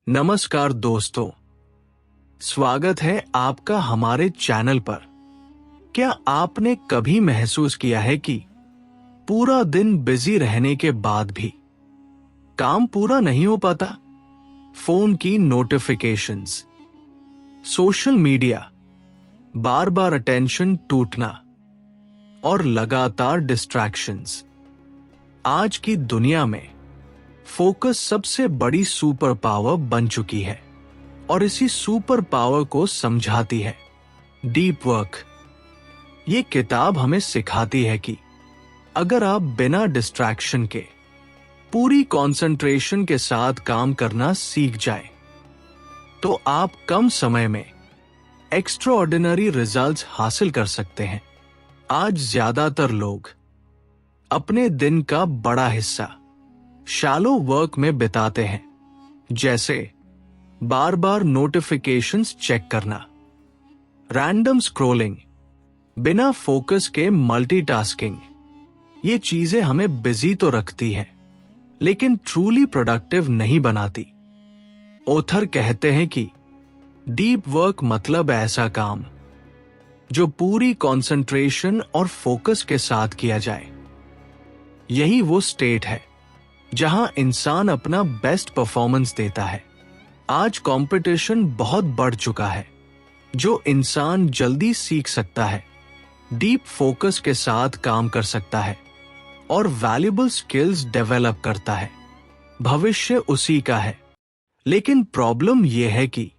नमस्कार दोस्तों, स्वागत है आपका हमारे चैनल पर। क्या आपने कभी महसूस किया है कि पूरा दिन बिजी रहने के बाद भी काम पूरा नहीं हो पाता? फोन की नोटिफिकेशंस, सोशल मीडिया, बार बार अटेंशन टूटना और लगातार डिस्ट्रैक्शंस। आज की दुनिया में फोकस सबसे बड़ी सुपर पावर बन चुकी है और इसी सुपर पावर को समझाती है डीप वर्क। ये किताब हमें सिखाती है कि अगर आप बिना डिस्ट्रैक्शन के पूरी कंसंट्रेशन के साथ काम करना सीख जाए तो आप कम समय में एक्स्ट्राऑर्डिनरी रिजल्ट्स हासिल कर सकते हैं। आज ज्यादातर लोग अपने दिन का बड़ा हिस्सा शैलो वर्क में बिताते हैं, जैसे बार बार नोटिफिकेशंस चेक करना, रैंडम स्क्रॉलिंग, बिना फोकस के मल्टीटास्किंग। ये चीजें हमें बिजी तो रखती हैं, लेकिन ट्रूली प्रोडक्टिव नहीं बनाती। ऑथर कहते हैं कि डीप वर्क मतलब ऐसा काम जो पूरी कंसंट्रेशन और फोकस के साथ किया जाए। यही वो स्टेट है जहां इंसान अपना बेस्ट परफॉर्मेंस देता है। आज कंपटीशन बहुत बढ़ चुका है। जो इंसान जल्दी सीख सकता है, डीप फोकस के साथ काम कर सकता है और वैल्यूएबल स्किल्स डेवलप करता है, भविष्य उसी का है। लेकिन प्रॉब्लम यह है कि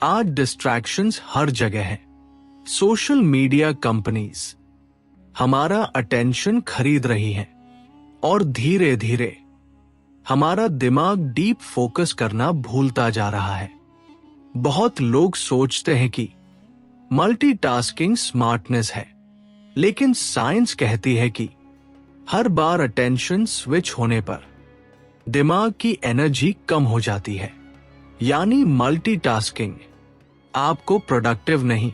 आज डिस्ट्रैक्शंस हर जगह हैं। सोशल मीडिया कंपनीज हमारा अटेंशन खरीद रही हैं और धीरे धीरे हमारा दिमाग डीप फोकस करना भूलता जा रहा है। बहुत लोग सोचते हैं कि मल्टीटास्किंग स्मार्टनेस है, लेकिन साइंस कहती है कि हर बार अटेंशन स्विच होने पर दिमाग की एनर्जी कम हो जाती है। यानी मल्टीटास्किंग आपको प्रोडक्टिव नहीं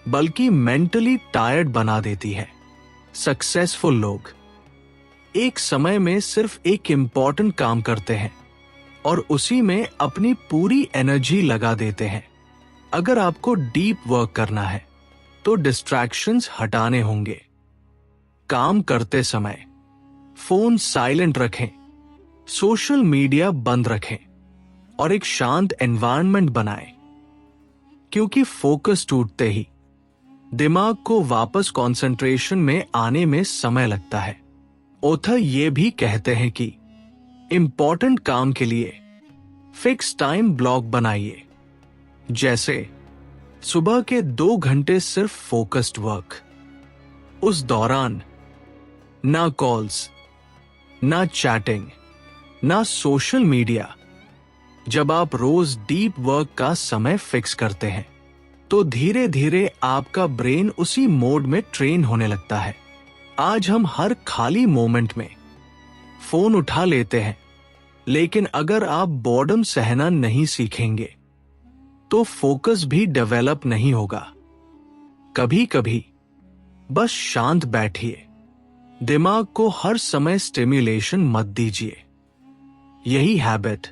बल्कि मेंटली टायर्ड बना देती है। सक्सेसफुल लोग एक समय में सिर्फ एक इंपॉर्टेंट काम करते हैं और उसी में अपनी पूरी एनर्जी लगा देते हैं। अगर आपको डीप वर्क करना है तो डिस्ट्रैक्शंस हटाने होंगे। काम करते समय फोन साइलेंट रखें, सोशल मीडिया बंद रखें और एक शांत एनवायरनमेंट बनाएं, क्योंकि फोकस टूटते ही दिमाग को वापस कंसंट्रेशन में आने में समय लगता है। ऑथर ये भी कहते हैं कि इंपॉर्टेंट काम के लिए फिक्स टाइम ब्लॉक बनाइए, जैसे सुबह के 2 घंटे सिर्फ फोकस्ड वर्क। उस दौरान ना कॉल्स, ना चैटिंग, ना सोशल मीडिया। जब आप रोज डीप वर्क का समय फिक्स करते हैं तो धीरे धीरे आपका ब्रेन उसी मोड में ट्रेन होने लगता है। आज हम हर खाली मोमेंट में फोन उठा लेते हैं, लेकिन अगर आप बोर्डम सहना नहीं सीखेंगे तो फोकस भी डेवलप नहीं होगा। कभी कभी बस शांत बैठिए, दिमाग को हर समय स्टिम्युलेशन मत दीजिए। यही हैबिट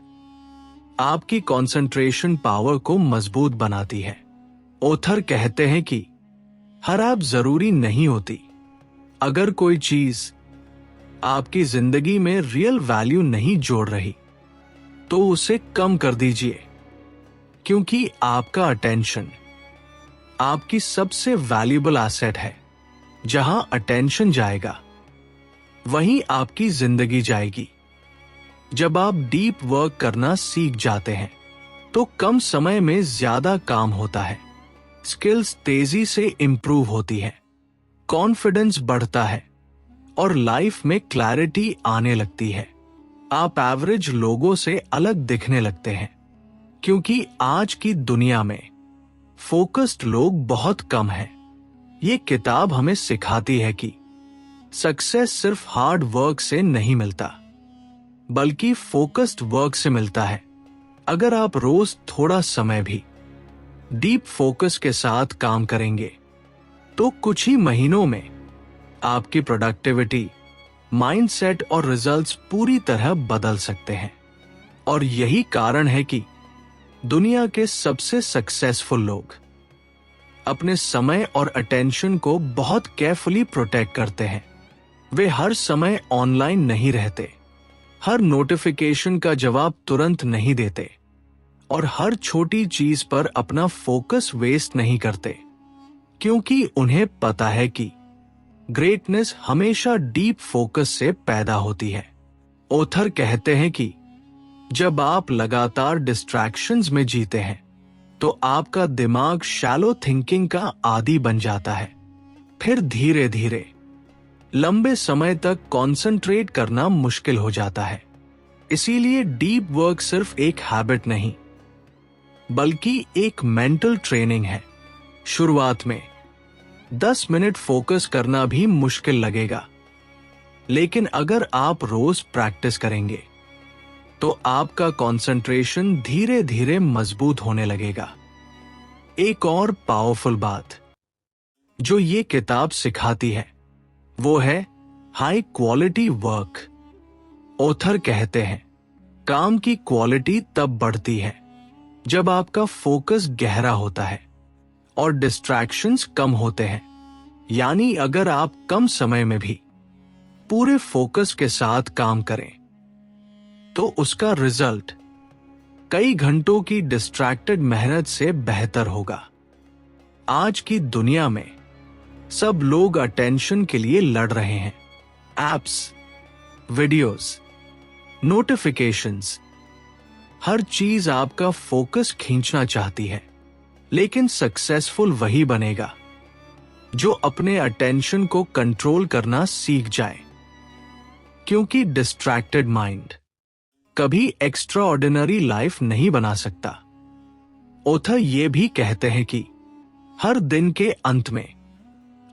आपकी कंसंट्रेशन पावर को मजबूत बनाती है। ऑथर कहते हैं कि हर ऐप जरूरी नहीं होती। अगर कोई चीज आपकी जिंदगी में रियल वैल्यू नहीं जोड़ रही तो उसे कम कर दीजिए, क्योंकि आपका अटेंशन आपकी सबसे वैल्यूएबल एसेट है। जहां अटेंशन जाएगा वहीं आपकी जिंदगी जाएगी। जब आप डीप वर्क करना सीख जाते हैं तो कम समय में ज्यादा काम होता है, स्किल्स तेजी से इंप्रूव होती है, कॉन्फिडेंस बढ़ता है और लाइफ में क्लैरिटी आने लगती है। आप एवरेज लोगों से अलग दिखने लगते हैं, क्योंकि आज की दुनिया में फोकस्ड लोग बहुत कम हैं। ये किताब हमें सिखाती है कि सक्सेस सिर्फ हार्ड वर्क से नहीं मिलता, बल्कि फोकस्ड वर्क से मिलता है। अगर आप रोज थोड़ा समय भी डीप फोकस के साथ काम करेंगे तो कुछ ही महीनों में आपकी प्रोडक्टिविटी, माइंडसेट और रिजल्ट्स पूरी तरह बदल सकते हैं। और यही कारण है कि दुनिया के सबसे सक्सेसफुल लोग अपने समय और अटेंशन को बहुत केयरफुली प्रोटेक्ट करते हैं। वे हर समय ऑनलाइन नहीं रहते, हर नोटिफिकेशन का जवाब तुरंत नहीं देते और हर छोटी चीज पर अपना फोकस वेस्ट नहीं करते, क्योंकि उन्हें पता है कि ग्रेटनेस हमेशा डीप फोकस से पैदा होती है। ऑथर कहते हैं कि जब आप लगातार डिस्ट्रैक्शंस में जीते हैं तो आपका दिमाग शैलो थिंकिंग का आदी बन जाता है। फिर धीरे धीरे लंबे समय तक कंसंट्रेट करना मुश्किल हो जाता है। इसीलिए डीप वर्क सिर्फ एक हैबिट नहीं बल्कि एक मेंटल ट्रेनिंग है। शुरुआत में 10 मिनट फोकस करना भी मुश्किल लगेगा, लेकिन अगर आप रोज प्रैक्टिस करेंगे तो आपका कंसंट्रेशन धीरे धीरे मजबूत होने लगेगा। एक और पावरफुल बात जो ये किताब सिखाती है वो है हाई क्वालिटी वर्क। ऑथर कहते हैं काम की क्वालिटी तब बढ़ती है जब आपका फोकस गहरा होता है और डिस्ट्रैक्शंस कम होते हैं। यानी अगर आप कम समय में भी पूरे फोकस के साथ काम करें तो उसका रिजल्ट कई घंटों की डिस्ट्रैक्टेड मेहनत से बेहतर होगा। आज की दुनिया में सब लोग अटेंशन के लिए लड़ रहे हैं। एप्स, वीडियोस, नोटिफिकेशंस, हर चीज आपका फोकस खींचना चाहती है, लेकिन सक्सेसफुल वही बनेगा जो अपने अटेंशन को कंट्रोल करना सीख जाए, क्योंकि डिस्ट्रैक्टेड माइंड कभी एक्स्ट्रा ऑर्डिनरी लाइफ नहीं बना सकता। ऑथर ये भी कहते हैं कि हर दिन के अंत में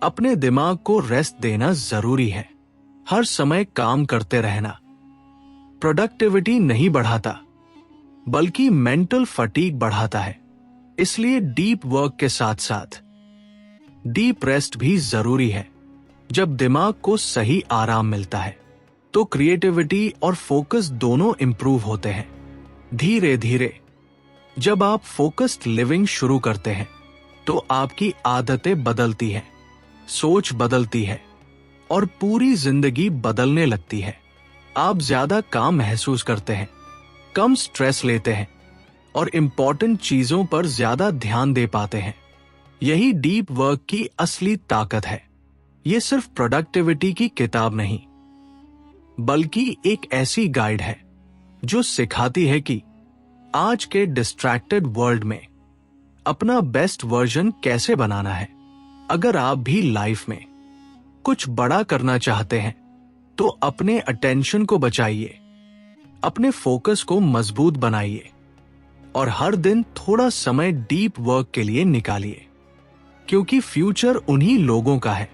अपने दिमाग को रेस्ट देना जरूरी है। हर समय काम करते रहना प्रोडक्टिविटी नहीं बढ़ाता बल्कि मेंटल फटीग बढ़ाता है। इसलिए डीप वर्क के साथ साथ डीप रेस्ट भी जरूरी है। जब दिमाग को सही आराम मिलता है तो क्रिएटिविटी और फोकस दोनों इंप्रूव होते हैं। धीरे धीरे जब आप फोकस्ड लिविंग शुरू करते हैं तो आपकी आदतें बदलती हैं, सोच बदलती है और पूरी जिंदगी बदलने लगती है। आप ज्यादा काम महसूस करते हैं, कम स्ट्रेस लेते हैं और इंपॉर्टेंट चीजों पर ज्यादा ध्यान दे पाते हैं। यही डीप वर्क की असली ताकत है। ये सिर्फ प्रोडक्टिविटी की किताब नहीं बल्कि एक ऐसी गाइड है जो सिखाती है कि आज के डिस्ट्रैक्टेड वर्ल्ड में अपना बेस्ट वर्जन कैसे बनाना है। अगर आप भी लाइफ में कुछ बड़ा करना चाहते हैं तो अपने अटेंशन को बचाइए, अपने फोकस को मजबूत बनाइए और हर दिन थोड़ा समय डीप वर्क के लिए निकालिए, क्योंकि फ्यूचर उन्हीं लोगों का है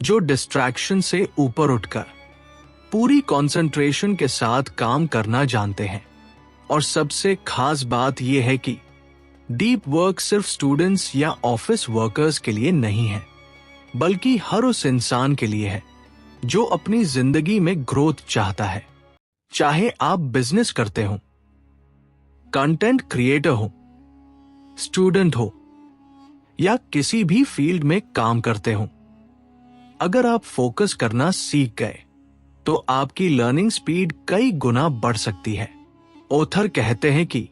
जो डिस्ट्रैक्शन से ऊपर उठकर पूरी कंसंट्रेशन के साथ काम करना जानते हैं। और सबसे खास बात यह है कि डीप वर्क सिर्फ स्टूडेंट्स या ऑफिस वर्कर्स के लिए नहीं है बल्कि हर उस इंसान के लिए है जो अपनी जिंदगी में ग्रोथ चाहता है। चाहे आप बिजनेस करते हो, कंटेंट क्रिएटर हो, स्टूडेंट हो या किसी भी फील्ड में काम करते हो, अगर आप फोकस करना सीख गए तो आपकी लर्निंग स्पीड कई गुना बढ़ सकती है। ऑथर कहते हैं कि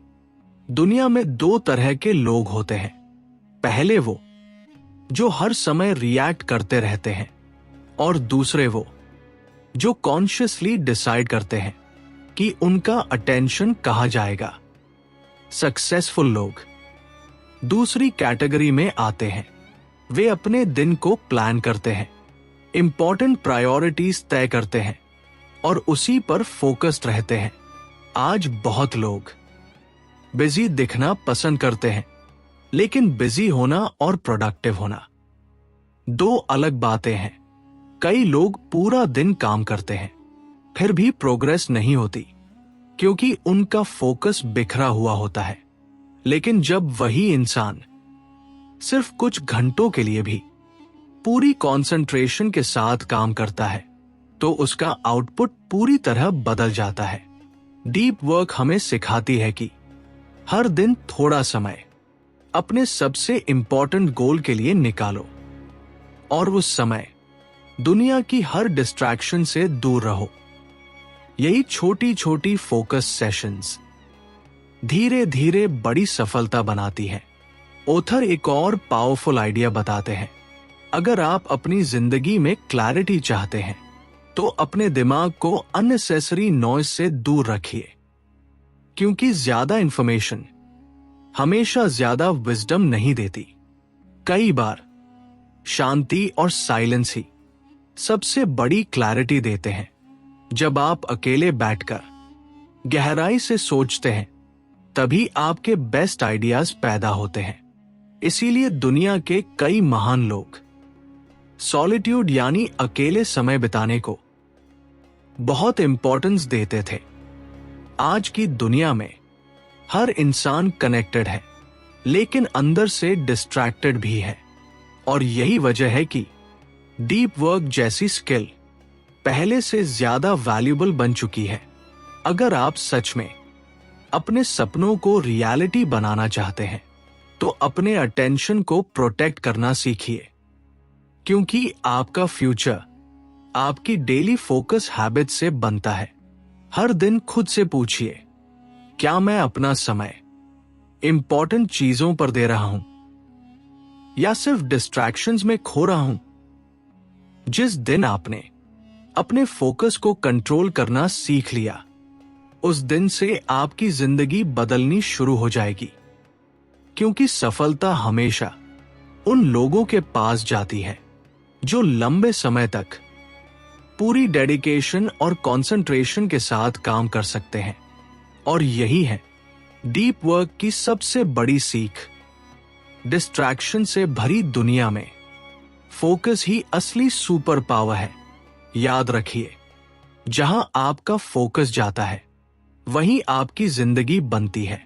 दुनिया में 2 तरह के लोग होते हैं। पहले वो जो हर समय रिएक्ट करते रहते हैं और दूसरे वो जो कॉन्शियसली डिसाइड करते हैं कि उनका अटेंशन कहाँ जाएगा। सक्सेसफुल लोग दूसरी कैटेगरी में आते हैं। वे अपने दिन को प्लान करते हैं, इंपॉर्टेंट प्रायोरिटीज तय करते हैं और उसी पर फोकस्ड रहते हैं। आज बहुत लोग बिजी दिखना पसंद करते हैं, लेकिन बिजी होना और प्रोडक्टिव होना 2 अलग बातें हैं। कई लोग पूरा दिन काम करते हैं फिर भी प्रोग्रेस नहीं होती क्योंकि उनका फोकस बिखरा हुआ होता है। लेकिन जब वही इंसान सिर्फ कुछ घंटों के लिए भी पूरी कंसंट्रेशन के साथ काम करता है तो उसका आउटपुट पूरी तरह बदल जाता है। डीप वर्क हमें सिखाती है कि हर दिन थोड़ा समय अपने सबसे इंपॉर्टेंट गोल के लिए निकालो और उस समय दुनिया की हर डिस्ट्रैक्शन से दूर रहो। यही छोटी छोटी फोकस सेशंस धीरे धीरे बड़ी सफलता बनाती है। ऑथर एक और पावरफुल आइडिया बताते हैं, अगर आप अपनी जिंदगी में क्लैरिटी चाहते हैं तो अपने दिमाग को अननेसेसरी नॉइज से दूर रखिए, क्योंकि ज्यादा इंफॉर्मेशन हमेशा ज्यादा विजडम नहीं देती। कई बार शांति और साइलेंस ही सबसे बड़ी क्लैरिटी देते हैं। जब आप अकेले बैठकर गहराई से सोचते हैं तभी आपके बेस्ट आइडियाज पैदा होते हैं। इसीलिए दुनिया के कई महान लोग सॉलिट्यूड यानी अकेले समय बिताने को बहुत इंपॉर्टेंस देते थे। आज की दुनिया में हर इंसान कनेक्टेड है, लेकिन अंदर से डिस्ट्रैक्टेड भी है। और यही वजह है कि डीप वर्क जैसी स्किल पहले से ज्यादा वैल्यूबल बन चुकी है। अगर आप सच में अपने सपनों को रियलिटी बनाना चाहते हैं तो अपने अटेंशन को प्रोटेक्ट करना सीखिए, क्योंकि आपका फ्यूचर आपकी डेली फोकस हैबिट से बनता है। हर दिन खुद से पूछिए, क्या मैं अपना समय इंपॉर्टेंट चीजों पर दे रहा हूं या सिर्फ डिस्ट्रैक्शंस में खो रहा हूं? जिस दिन आपने अपने फोकस को कंट्रोल करना सीख लिया, उस दिन से आपकी जिंदगी बदलनी शुरू हो जाएगी। क्योंकि सफलता हमेशा उन लोगों के पास जाती है जो लंबे समय तक पूरी डेडिकेशन और कंसंट्रेशन के साथ काम कर सकते हैं। और यही है डीप वर्क की सबसे बड़ी सीख। डिस्ट्रैक्शन से भरी दुनिया में फोकस ही असली सुपर पावर है। याद रखिए, जहां आपका फोकस जाता है वहीं आपकी जिंदगी बनती है।